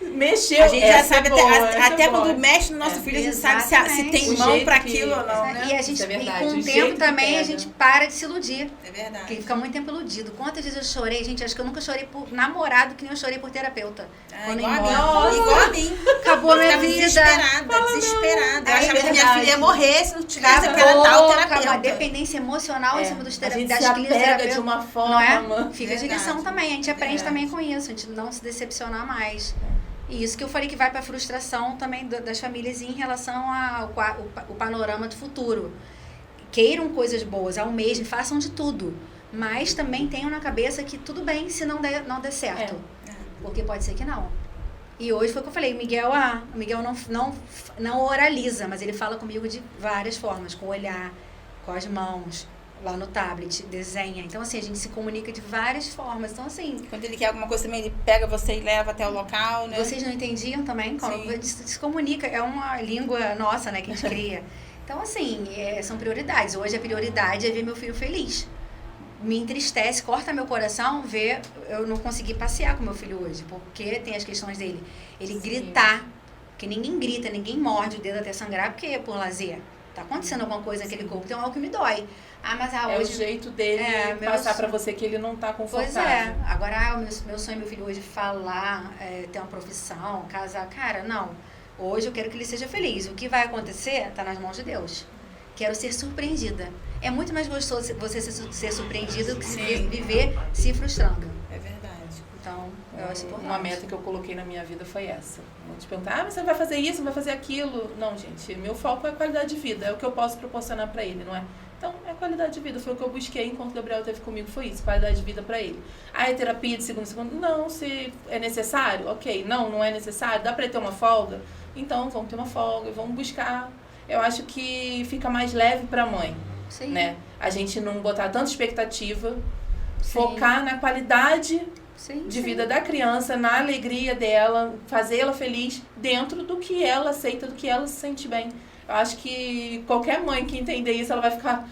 Mexeu. A gente já sabe, até quando mexe no nosso filho, a gente sabe se tem mão pra aquilo ou não, né? E a gente, com o tempo também, a gente para de se iludir. É verdade. Porque fica muito tempo iludido. Quantas vezes eu chorei, gente, acho que eu nunca chorei por namorado que nem eu chorei por terapeuta. Igual a mim. Acabou a minha vida. Desesperada. Eu achava que minha filha ia morrer se não tivesse aquela tal terapeuta. Uma dependência emocional em cima dos terapeutas. A gente se apega de uma forma. Não é? Fica de lição também. A gente aprende também com isso. A gente não se decepcionar mais. E isso que eu falei que vai para a frustração também das famílias em relação ao panorama do futuro. Queiram coisas boas, almejem, façam de tudo. Mas também tenham na cabeça que tudo bem se não der certo. Porque pode ser que não. E hoje foi o que eu falei, o Miguel não oraliza, mas ele fala comigo de várias formas, com o olhar, com as mãos, lá no tablet, desenha. Então, assim, a gente se comunica de várias formas. Então, assim... Quando ele quer alguma coisa também, ele pega você e leva até o local, né? Vocês não entendiam também? Como a gente se comunica, é uma língua nossa, né, que a gente cria. Então, assim, são prioridades. Hoje a prioridade é ver meu filho feliz. me entristece, corta meu coração ver eu não conseguir passear com meu filho hoje, porque tem as questões dele. Ele gritar, que ninguém grita, ninguém morde o dedo até sangrar, porque é por lazer. Tá acontecendo alguma coisa naquele corpo, então é algo que me dói. Mas é hoje... o jeito dele passar pra você que ele não tá confortável. Pois é. Agora, meu sonho é meu filho hoje falar, ter uma profissão, casar. Cara, não. Hoje eu quero que ele seja feliz. O que vai acontecer tá nas mãos de Deus. Quero ser surpreendida. É muito mais gostoso você ser surpreendido do que viver se frustrando. É verdade. Então, eu acho importante. Uma meta que eu coloquei na minha vida foi essa. Não te perguntar, mas você vai fazer isso, vai fazer aquilo. Não, gente, meu foco é a qualidade de vida. É o que eu posso proporcionar pra ele, não é? Então, é qualidade de vida. Foi o que eu busquei enquanto o Gabriel esteve comigo, foi isso. Qualidade de vida pra ele. É terapia de segundo. Não, se é necessário, ok. Não é necessário. Dá pra ter uma folga? Então, vamos ter uma folga, vamos buscar. Eu acho que fica mais leve pra mãe. Sim. Né? A gente não botar tanta expectativa, focar na qualidade de vida da criança, na alegria dela, fazê-la feliz dentro do que ela aceita, do que ela se sente bem. Eu acho que qualquer mãe que entender isso, ela vai ficar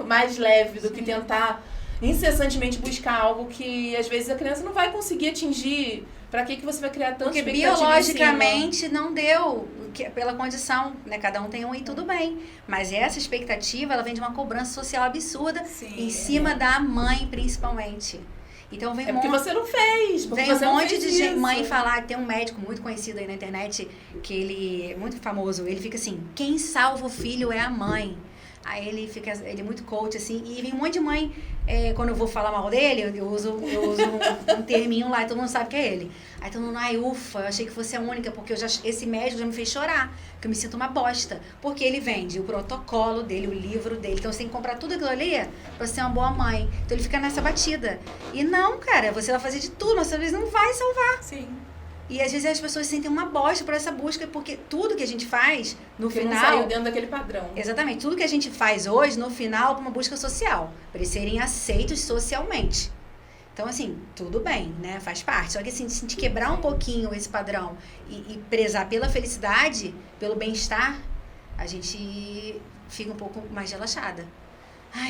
mais leve do que tentar incessantemente buscar algo que às vezes a criança não vai conseguir atingir. Pra que você vai criar tanta expectativa? Porque biologicamente não deu, pela condição, né? Cada um tem um e tudo bem. Mas essa expectativa, ela vem de uma cobrança social absurda em cima da mãe, principalmente. Então vem porque você não fez. Vem um monte de mãe falar, tem um médico muito conhecido aí na internet, que ele é muito famoso, ele fica assim, quem salva o filho é a mãe. Aí ele é muito coach, assim, e vem um monte de mãe, quando eu vou falar mal dele, eu uso um terminho lá e todo mundo sabe que é ele. Aí todo mundo, ufa, eu achei que fosse a única, porque esse médico já me fez chorar, que eu me sinto uma bosta. Porque ele vende o protocolo dele, o livro dele, então você tem que comprar tudo aquilo ali pra ser uma boa mãe. Então ele fica nessa batida. E não, cara, você vai fazer de tudo, mas às vezes não vai salvar. Sim. E às vezes as pessoas sentem uma bosta por essa busca, porque tudo que a gente faz, no final... não saiu dentro daquele padrão. Exatamente. Tudo que a gente faz hoje, no final, é uma busca social. Para eles serem aceitos socialmente. Então, assim, tudo bem, né? Faz parte. Só que, assim, se a gente quebrar um pouquinho esse padrão e prezar pela felicidade, pelo bem-estar, a gente fica um pouco mais relaxada.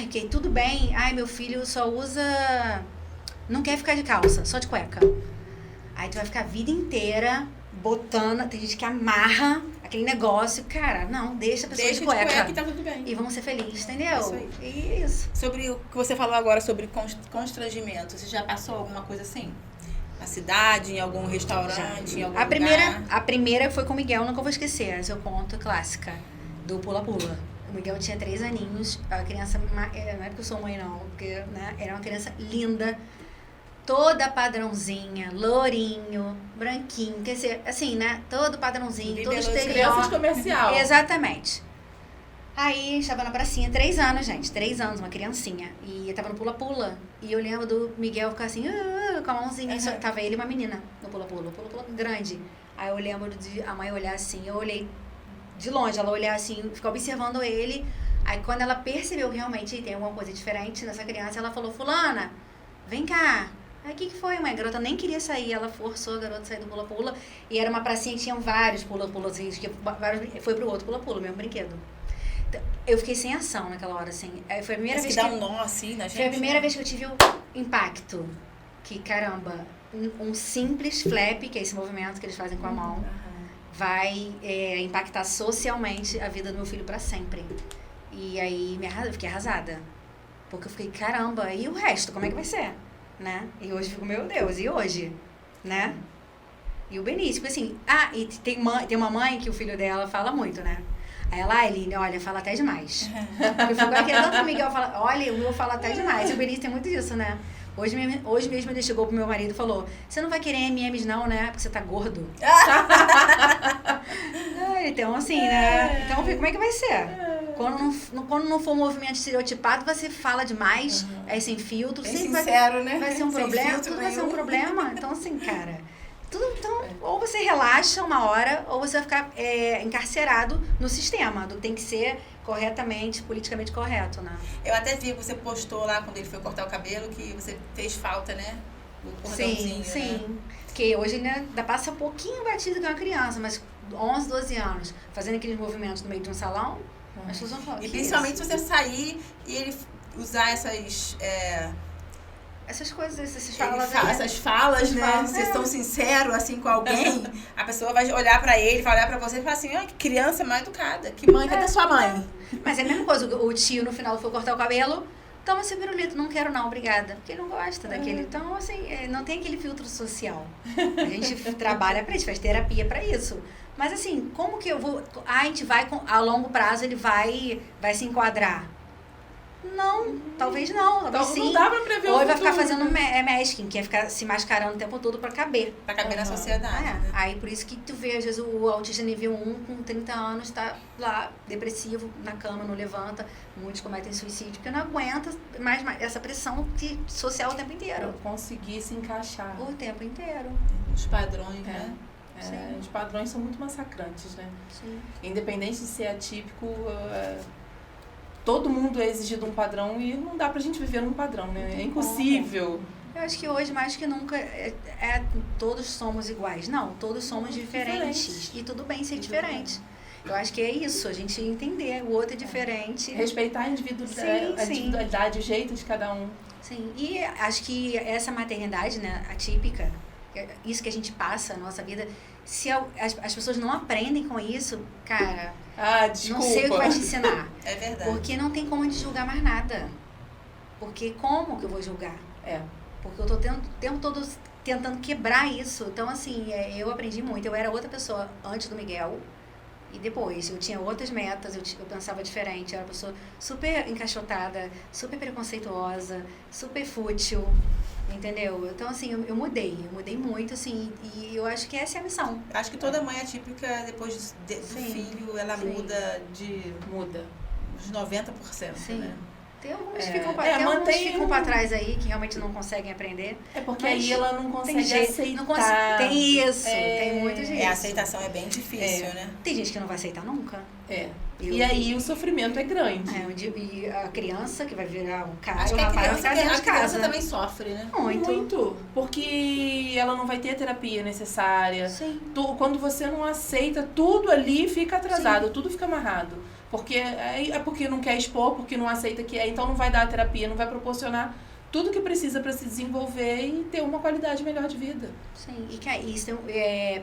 Ok, tudo bem. Meu filho só usa... Não quer ficar de calça, só de cueca. Aí tu vai ficar a vida inteira botando, tem gente que amarra aquele negócio. Cara, não, deixa a pessoa de cueca. E tá tudo bem. E vamos ser felizes, entendeu? Isso aí. E isso. Sobre o que você falou agora sobre constrangimento, você já passou alguma coisa assim? Na cidade, em algum restaurante, em algum lugar? A primeira foi com o Miguel, nunca vou esquecer. Essa é o conto clássica do pula-pula. O Miguel tinha 3 aninhos, a criança, não é porque eu sou mãe não, porque, né, era uma criança linda, toda padrãozinha, lourinho, branquinho, quer dizer, assim, né? Todo padrãozinho, todo exterior. Criança de comercial. Exatamente. Aí, estava na pracinha, 3 anos, gente, 3 anos, uma criancinha. E eu tava no pula-pula. E eu lembro do Miguel ficar assim, com a mãozinha. Uhum. Tava ele e uma menina no pula-pula, pula-pula grande. Aí eu lembro de a mãe olhar assim, eu olhei de longe, ela olhar assim, ficou observando ele. Aí quando ela percebeu que realmente tem alguma coisa diferente nessa criança, ela falou, fulana, vem cá. Aí o que foi, mãe? A garota nem queria sair, ela forçou a garota a sair do pula-pula. E era uma pracinha que tinham vários pula-pulas, que foi pro outro pula-pula, mesmo brinquedo. Eu fiquei sem ação naquela hora, assim. Foi a primeira vez que dá um nó assim na gente. Foi a primeira vez que eu tive o impacto. Que, caramba, um simples flap, que é esse movimento que eles fazem com a mão, vai impactar socialmente a vida do meu filho pra sempre. E aí eu fiquei arrasada. Porque eu fiquei, caramba, e o resto, como é que vai ser? Né? E hoje eu fico, meu Deus, e hoje? Né? E o Benício, assim, e tem uma mãe que o filho dela fala muito, né? Aí ela, Eline, olha, fala até demais. Eu fico aqui, tanto que o Miguel fala, olha, o meu fala até demais. E o Benício tem muito disso, né? Hoje mesmo ele chegou pro meu marido e falou, você não vai querer M&M's não, né? Porque você tá gordo. Então, assim, né? Então, como é que vai ser? Quando não for um movimento estereotipado, você fala demais, sem filtro. Bem sincero, né? Vai ser um problema, tudo vai ser um problema. Então, assim, cara... Então, ou você relaxa uma hora, ou você vai ficar encarcerado no sistema, do tem que ser corretamente, politicamente correto, né? Eu até vi que você postou lá, quando ele foi cortar o cabelo, que você fez falta, né? Do cordãozinho, sim. Né? Porque hoje ainda passa um pouquinho batido com uma criança, mas 11, 12 anos, fazendo aqueles movimentos no meio de um salão, as pessoas vão falar, e principalmente se você sair e ele usar essas Essas coisas, essas falas, né? Vocês estão sinceros assim com alguém, a pessoa vai olhar pra ele, vai olhar pra você e falar assim, que criança mal educada, que mãe, cadê sua mãe? Mas é a mesma coisa, o tio no final foi cortar o cabelo, toma esse pirulito, não quero não, obrigada. Porque ele não gosta daquele. Então, assim, não tem aquele filtro social. A gente trabalha pra isso, faz terapia pra isso. Mas assim, como que eu vou... a gente vai, a longo prazo, ele vai se enquadrar? Não, talvez não, talvez sim. Não dá pra prever o Ou ele vai futuro. ficar fazendo masking, que é ficar se mascarando o tempo todo pra caber. Pra caber na sociedade, né? Aí por isso que tu vê, às vezes, o autista nível 1 com 30 anos tá lá, depressivo, na cama, não levanta. Muitos cometem suicídio, porque não aguenta mais essa pressão social o tempo inteiro. Pra conseguir se encaixar. O tempo inteiro. Os padrões, né? Os padrões são muito massacrantes, né? Sim. Independente de ser atípico, todo mundo é exigido um padrão e não dá pra gente viver num padrão, né? É impossível. Eu acho que hoje, mais que nunca, todos somos iguais. Não, todos somos diferentes. E tudo bem ser diferente. Eu acho que é isso, a gente entender o outro é diferente. Respeitar a individualidade, o jeito de cada um. Sim, e acho que essa maternidade, né, atípica, isso que a gente passa na nossa vida, se as pessoas não aprendem com isso, cara, desculpa. não sei o que vai te ensinar. É verdade. Porque não tem como a gente julgar mais nada. Porque como que eu vou julgar? Porque eu tô o tempo todo tentando quebrar isso. Então, assim, eu aprendi muito. Eu era outra pessoa antes do Miguel e depois. Eu tinha outras metas, eu pensava diferente. Eu era uma pessoa super encaixotada, super preconceituosa, super fútil, entendeu? Então, assim, eu mudei muito, assim, e eu acho que essa é a missão. Acho que toda mãe atípica, depois do filho, ela muda de 90%, né? Tem alguns que ficam pra trás aí, que realmente não conseguem aprender. Porque aí ela não consegue aceitar. Tem isso, tem muito disso. A aceitação é bem difícil, né? Tem gente que não vai aceitar nunca. E aí o sofrimento é grande. E a criança que vai virar um cara, acho que a criança também sofre, né? Muito. Porque ela não vai ter a terapia necessária. Sim. Quando você não aceita, tudo ali fica atrasado, tudo fica amarrado. Porque porque não quer expor, porque não aceita que então não vai dar a terapia, não vai proporcionar tudo que precisa para se desenvolver e ter uma qualidade melhor de vida. Sim, e isso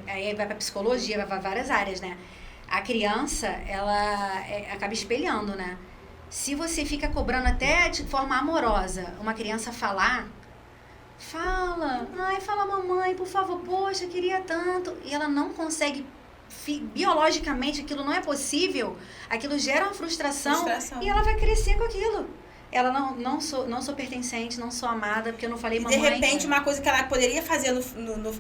aí vai para psicologia, vai para várias áreas, né? A criança, ela acaba espelhando, né? Se você fica cobrando até de forma amorosa uma criança fala, fala mamãe, por favor, poxa, eu queria tanto, e ela não consegue, biologicamente aquilo não é possível, aquilo gera uma frustração. E ela vai crescer com aquilo. Ela não sou pertencente, não sou amada, porque eu não falei mamãe. De repente, uma coisa que ela poderia fazer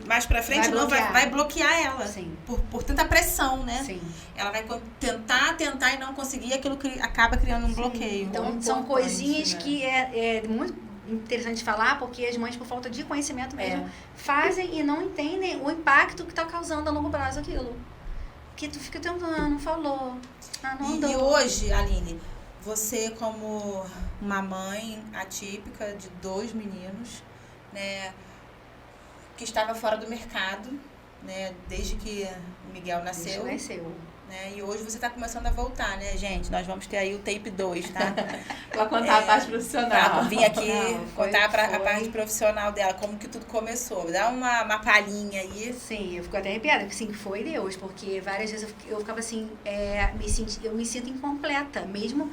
mais pra frente vai bloquear ela. Sim. Por tanta pressão, né? Sim. Ela vai tentar e não conseguir, aquilo acaba criando um bloqueio. Então, são coisinhas, né, que é muito interessante falar, porque as mães, por falta de conhecimento mesmo, fazem e não entendem o impacto que está causando a longo prazo aquilo. Que tu fica tentando, não falou, não andou. E hoje, Aline, você como uma mãe atípica de 2 meninos, né, que estava fora do mercado, né, desde que o Miguel nasceu. Né, e hoje você está começando a voltar, né, gente? Nós vamos ter aí o tape 2, tá? Pra contar a parte profissional. Vim aqui contar a parte profissional dela, como que tudo começou. Dá uma palhinha aí. Sim, eu fico até arrepiada, porque sim, foi Deus, porque várias vezes eu ficava assim, eu me sinto incompleta, mesmo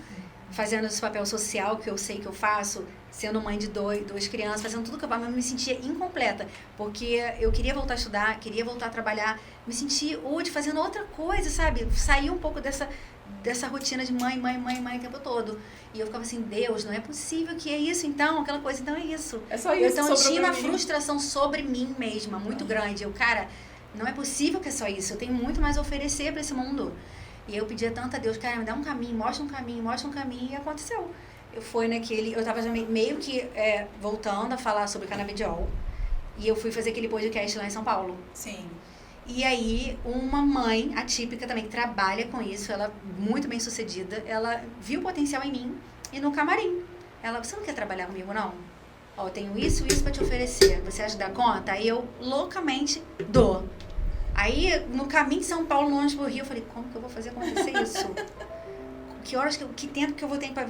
fazendo esse papel social que eu sei que eu faço, sendo mãe de duas crianças, fazendo tudo que eu faço, mas eu me sentia incompleta, porque eu queria voltar a estudar, queria voltar a trabalhar, me sentia útil, fazendo outra coisa, sabe? Sair um pouco dessa rotina de mãe o tempo todo. E eu ficava assim, Deus, não é possível que é isso então, aquela coisa, então é isso. É só isso. Então eu tinha uma frustração sobre mim mesma, muito grande. Cara, não é possível que é só isso, eu tenho muito mais a oferecer para esse mundo. E eu pedia tanto a Deus, cara, me dá um caminho, mostra um caminho, e aconteceu. Eu tava já meio que voltando a falar sobre canabidiol, e eu fui fazer aquele podcast lá em São Paulo. Sim. E aí, uma mãe atípica também, que trabalha com isso, ela muito bem sucedida, ela viu potencial em mim, e no camarim, você não quer trabalhar comigo, não? Eu tenho isso pra te oferecer, você acha que dá conta? Aí eu, loucamente, dou. Aí, no caminho de São Paulo, no ônibus pro Rio, eu falei, como que eu vou fazer acontecer isso? Que horas, que tempo que eu vou ter pra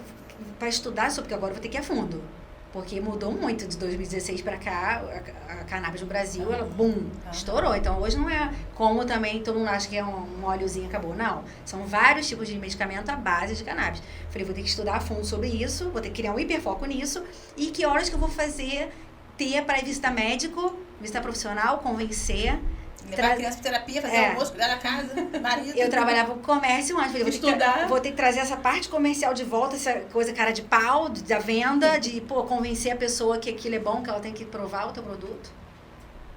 para estudar sobre, porque agora eu vou ter que ir a fundo. Porque mudou muito de 2016 para cá, a cannabis no Brasil, ela, estourou. Então, hoje não é como também todo mundo acha que é um óleozinho e acabou. Não, são vários tipos de medicamento à base de cannabis. Falei, vou ter que estudar a fundo sobre isso, vou ter que criar um hiperfoco nisso. E que horas que eu vou ter para visitar médico, visitar profissional, convencer... Levar a criança pra terapia, fazer almoço, cuidar da casa, marido. Eu trabalhava com comércio antes. Falei, vou ter que trazer essa parte comercial de volta, essa coisa cara de pau, da venda, de convencer a pessoa que aquilo é bom, que ela tem que provar o teu produto.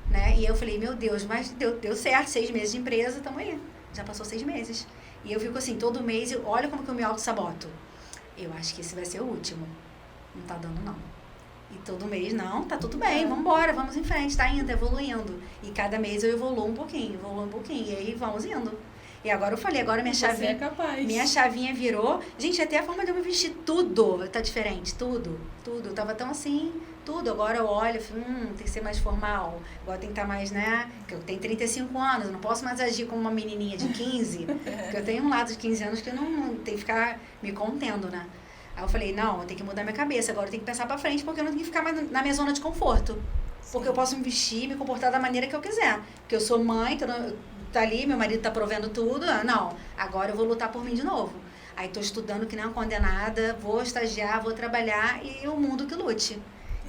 Né? E eu falei, meu Deus, mas deu certo, 6 meses de empresa, tamo aí. Já passou 6 meses. E eu fico assim, todo mês, olha como que eu me auto-saboto. Eu acho que esse vai ser o último. Não tá dando, não. E todo mês, não, tá tudo bem, vambora, vamos em frente, tá indo, evoluindo. E cada mês eu evoluo um pouquinho, e aí vamos indo. E agora eu falei, agora minha chavinha... Você é capaz. Minha chavinha virou... Gente, até a forma de eu me vestir, tudo tá diferente, tudo. Eu tava tão assim, tudo. Agora eu olho, tem que ser mais formal. Agora tem que estar mais, né? Porque eu tenho 35 anos, eu não posso mais agir como uma menininha de 15. Porque eu tenho um lado de 15 anos que eu não tenho que ficar me contendo, né? Aí eu falei, não, eu tenho que mudar minha cabeça, agora eu tenho que pensar pra frente, porque eu não tenho que ficar mais na minha zona de conforto. Sim. Porque eu posso me vestir, me comportar da maneira que eu quiser. Porque eu sou mãe, tá ali, meu marido tá provendo tudo. Não, agora eu vou lutar por mim de novo. Aí tô estudando que nem uma condenada, vou estagiar, vou trabalhar e o mundo que lute.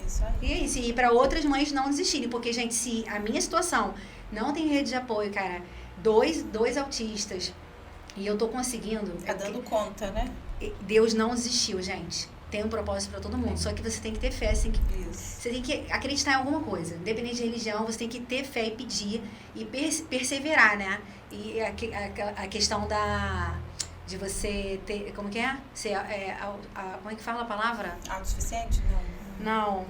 Isso aí. E é isso, e pra outras mães não desistirem, porque, gente, se a minha situação não tem rede de apoio, cara, dois autistas, e eu tô conseguindo... Tá dando conta, né? Deus não desistiu, gente. Tem um propósito para todo mundo. Só que você tem que ter fé, você tem que acreditar em alguma coisa. Independente de religião, você tem que ter fé e pedir e perseverar, né? E a questão de você ter... Como que é? Como é que fala a palavra? Autossuficiente? Não.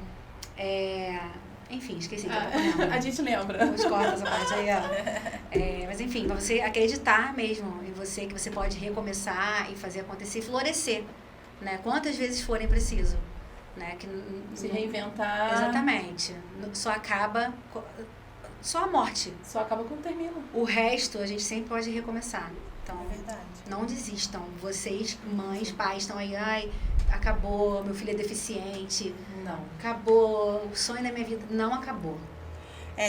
Enfim, esqueci. A gente lembra. Os cortas, a parte aí, mas enfim, você acreditar mesmo em você, que você pode recomeçar e fazer acontecer, florescer, né? Quantas vezes forem preciso, né? Se reinventar. Exatamente. Só a morte. Só acaba quando termina. O resto, a gente sempre pode recomeçar. Então, é verdade. Não desistam. Vocês, mães, pais, estão aí, acabou, meu filho é deficiente. Não. Acabou, o sonho da minha vida não acabou.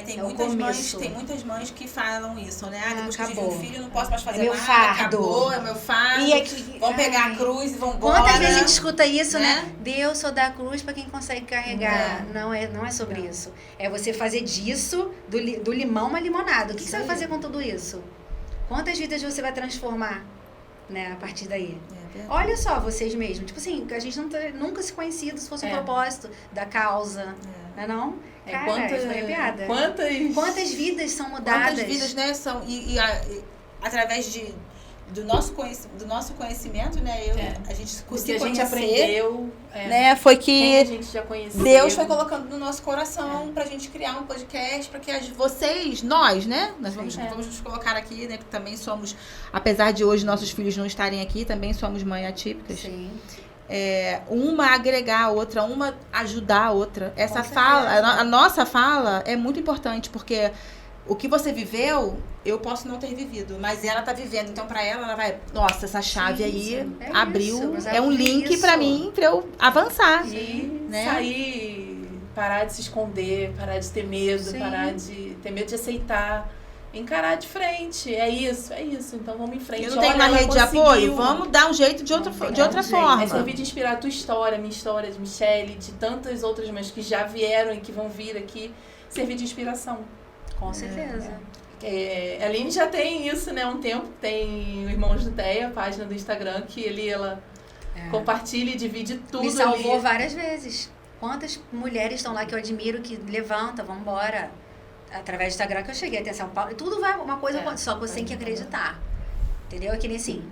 Tem muitas mães que falam isso, né? Depois que eu tive um filho, não posso mais fazer nada. Fardo. Acabou, é meu fardo. Vão pegar a cruz e vão embora. Quantas vezes a gente escuta isso, né? Deus só dá a cruz para quem consegue carregar. Não é sobre isso. É você fazer disso, do limão, uma limonada. O que você vai fazer com tudo isso? Quantas vidas você vai transformar, né, a partir daí? Olha só, vocês mesmos. Tipo assim, a gente nunca se conhecia se fosse um propósito da causa. Não é não? Foi piada. Quantas vidas são mudadas? Quantas vidas, né, são... E através do nosso conhecimento, né? A gente se conhecer, a gente aprendeu, né? Foi que a gente já conheceu. Deus foi colocando no nosso coração pra gente criar um podcast, para que nós, né? Nós vamos nos colocar aqui, né? Que também somos, apesar de hoje nossos filhos não estarem aqui, também somos mães atípicas. Sim. Uma agregar a outra, uma ajudar a outra. Essa fala, a nossa fala é muito importante, porque o que você viveu, eu posso não ter vivido, mas ela tá vivendo. Então, pra ela vai... Nossa, essa chave abriu. É um link pra mim, pra eu avançar. Né? Sair, parar de se esconder, parar de ter medo, parar de ter medo de aceitar. Encarar de frente. É isso. Então, vamos em frente. Eu não tenho uma rede de apoio? Vamos dar um jeito de outra forma. É servir de inspirar a tua história, minha história, de Michele, de tantas outras mães que já vieram e que vão vir aqui. Servir de inspiração. Com certeza. A Aline já tem isso, né? Um tempo. Tem o Irmãos do Teia, a página do Instagram, que ela compartilha e divide tudo. Me salvou várias vezes. Quantas mulheres estão lá que eu admiro, que levantam, vão embora. Através do Instagram que eu cheguei até São Paulo. Tudo vai, uma coisa só que você tem que acreditar. Entendeu? É que nem assim,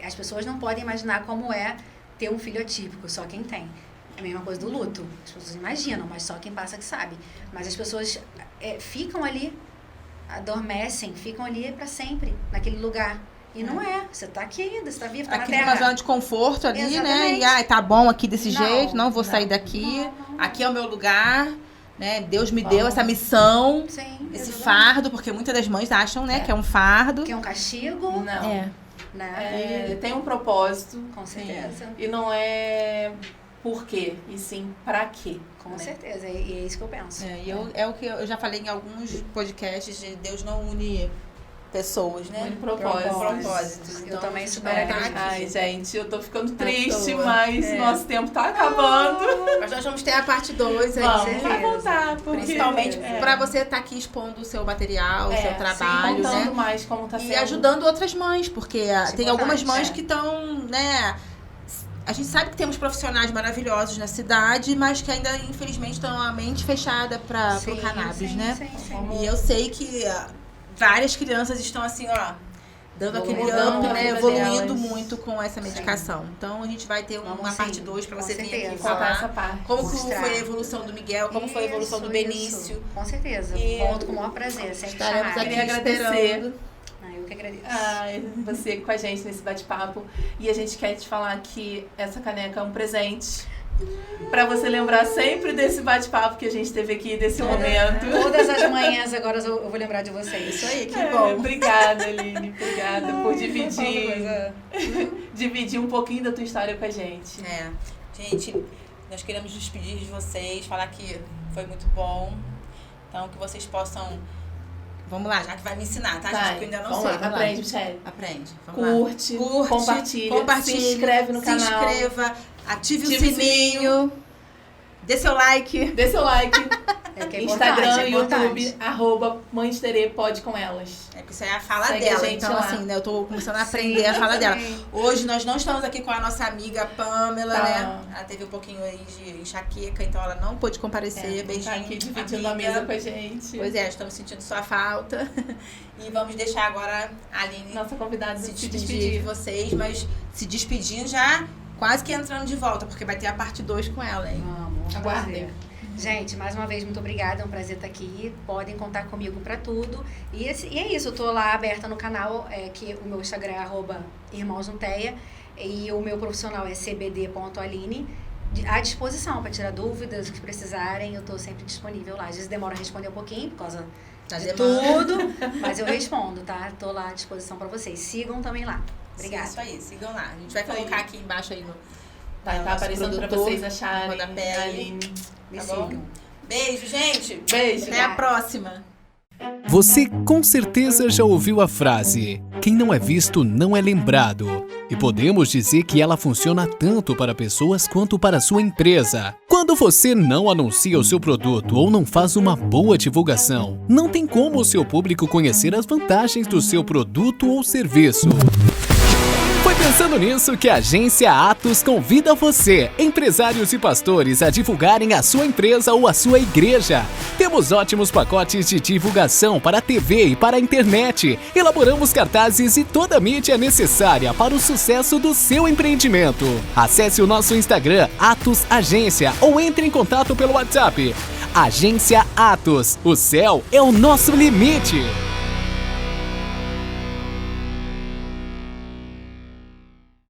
as pessoas não podem imaginar como é ter um filho atípico, só quem tem. É a mesma coisa do luto. As pessoas imaginam, mas só quem passa que sabe. Mas as pessoas ficam ali, adormecem, ficam ali para sempre, naquele lugar. E não é. Você tá aqui ainda, você tá vivo, tá na terra. Aqui numa zona de conforto ali, né? E tá bom aqui desse jeito, não vou sair daqui. Não. Aqui é o meu lugar, né? Deus me deu essa missão, esse fardo, porque muitas das mães acham, né, que é um fardo. Que é um castigo. Não. né? Tem um propósito. Com certeza. E não é por quê, e sim pra quê. Com certeza, e é isso que eu penso. É o que eu já falei em alguns podcasts de Deus não une pessoas, né? Une propósitos. Eu Então, também a gente super vai acredito. Ai, gente, eu tô ficando triste, toa. mas nosso tempo tá acabando. Mas nós vamos ter a parte 2 aí. Vamos, certeza. vai voltar. Porque, Principalmente pra você estar aqui expondo o seu material, o seu trabalho, contando né? mais como tá sendo. E ajudando outras mães, porque tem algumas mães é. que estão, né? A gente sabe que temos profissionais maravilhosos na cidade, mas que ainda, infelizmente, estão a mente fechada para o cannabis, né? Sim. E eu sei que várias crianças estão assim, ó, dando aquele Mudando up, a né? vida Evoluindo delas. muito com essa medicação. Então a gente vai ter Vamos uma sim, parte 2 para com você vir certeza. aqui Contar essa falar parte. como que Mostrar. foi a evolução do Miguel, como foi a evolução do Benício. Isso. Com certeza. E volto com o maior prazer, sempre Estaremos chamar. aqui Queria agradecer. esperando. Eu que agradeço. Você com a gente nesse bate-papo. E a gente quer te falar que essa caneca é um presente. Pra você lembrar sempre desse bate-papo que a gente teve aqui, desse momento. Todas as manhãs agora eu vou lembrar de vocês. Isso aí, que bom. Obrigada, Aline. Obrigada por dividir um pouquinho da tua história com a gente. Gente, nós queremos despedir de vocês, falar que foi muito bom. Então, que vocês possam... Vamos lá, já que vai me ensinar, tá, gente? Porque eu ainda não sei. Vamos lá, aprende, Michele. Aprende. Vamos lá. Curte, compartilha, se inscreve no canal. Se inscreva, ative o sininho, dê seu like. Dê seu like. Que é Instagram, importante. YouTube, @Mães Terê, pode com elas. É porque isso aí é a fala Segue dela. a gente Então, lá. assim, né? Eu tô começando a aprender a fala dela. Hoje nós não estamos aqui com a nossa amiga Pamela, né? Ela teve um pouquinho aí de enxaqueca, então ela não pôde comparecer. Beijinho. Tá aqui dividindo a amiga. mesa com a gente. Pois é, estamos sentindo sua falta. E vamos deixar agora a Aline Nossa convidada se se despedir de despedir. vocês, mas se despedindo já quase que entrando de volta, porque vai ter a parte 2 com ela, hein? Vamos, Aguardem. Gente, mais uma vez, muito obrigada. É um prazer estar aqui. Podem contar comigo pra tudo. E é isso, eu tô lá aberta no canal, que o meu Instagram é @irmãosnunteia e o meu profissional é cbd.aline. À disposição para tirar dúvidas, o que precisarem, eu tô sempre disponível lá. Às vezes demora a responder um pouquinho por causa de tudo, mas eu respondo, tá? Tô lá à disposição para vocês. Sigam também lá. Obrigada. Isso aí, sigam lá. A gente vai Isso colocar aí. aqui embaixo aí no Tá aparecendo pra produtor, vocês acharem. rodapé aí. Aline. Me Tá sigam. bom? Beijo, gente. Beijo. Até a próxima. Você com certeza já ouviu a frase: quem não é visto não é lembrado. E podemos dizer que ela funciona tanto para pessoas quanto para sua empresa. Quando você não anuncia o seu produto ou não faz uma boa divulgação, não tem como o seu público conhecer as vantagens do seu produto ou serviço. Foi pensando nisso que a Agência Atos convida você, empresários e pastores, a divulgarem a sua empresa ou a sua igreja. Temos ótimos pacotes de divulgação para a TV e para a internet. Elaboramos cartazes e toda a mídia necessária para o sucesso do seu empreendimento. Acesse o nosso Instagram, Atos Agência, ou entre em contato pelo WhatsApp. Agência Atos, o céu é o nosso limite.